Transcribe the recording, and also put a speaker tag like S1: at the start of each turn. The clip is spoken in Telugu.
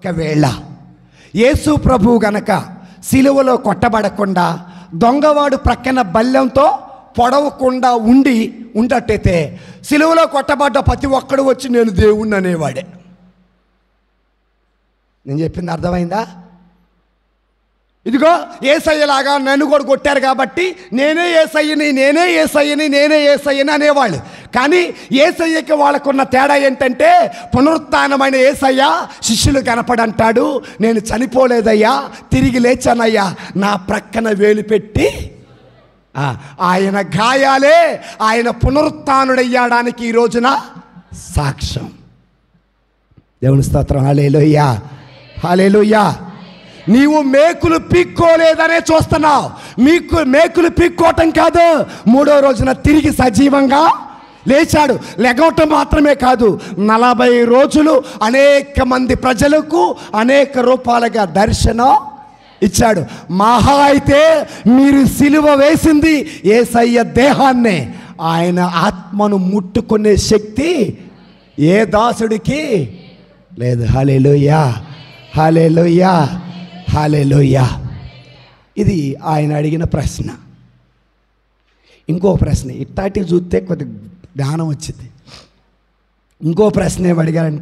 S1: ఒకవేళ యేసు ప్రభువు గనక సిలువలో కొట్టబడకుండా దొంగవాడు ప్రక్కన బల్లెంతో పొడవకుండా ఉండట్టయితే సిలువలో కొట్టబడ్డ ప్రతి ఒక్కడు వచ్చి నేను దేవుణ్ణి అనేవాడే. నేను చెప్పింది అర్థమైందా? ఇదిగో యేసయ్యలాగా నన్ను కూడా కొట్టారు కాబట్టి నేనే యేసయ్యని అనేవాళ్ళు. కానీ యేసయ్యకి వాళ్ళకున్న తేడా ఏంటంటే, పునరుత్థానమైన యేసయ్య శిష్యులు కనపడంటాడు, నేను చనిపోలేదయ్యా, తిరిగి లేచానయ్యా, నా ప్రక్కన వేలు పెట్టి ఆయన గాయాలే ఆయన పునరుత్థానుడయ్యడానికి ఈ రోజున సాక్ష్యం. దేవుని స్తోత్రం. హల్లెలూయా, హల్లెలూయా. నీవు మేకులు పీక్కోలేదనే చూస్తున్నావు. మేకులు పీక్కోవటం కాదు, మూడో రోజున తిరిగి సజీవంగా లేచాడు. లెగవటం మాత్రమే కాదు, 40 రోజులు అనేక మంది ప్రజలకు అనేక రూపాలుగా దర్శనం ఇచ్చాడు. మహా అయితే మీరు సిలువ వేసింది యేసయ్య దేహాన్నే, ఆయన ఆత్మను ముట్టుకునే శక్తి ఏ దాసుడికి లేదు. హల్లెలూయా, హల్లెలూయా, హల్లెలూయా. ఇది ఆయన అడిగిన ప్రశ్న. ఇంకో ప్రశ్న ఇట్టాటి చూస్తే కొద్ది జ్ఞానం వచ్చింది. ఇంకో ప్రశ్న ఏం అడిగారంటే,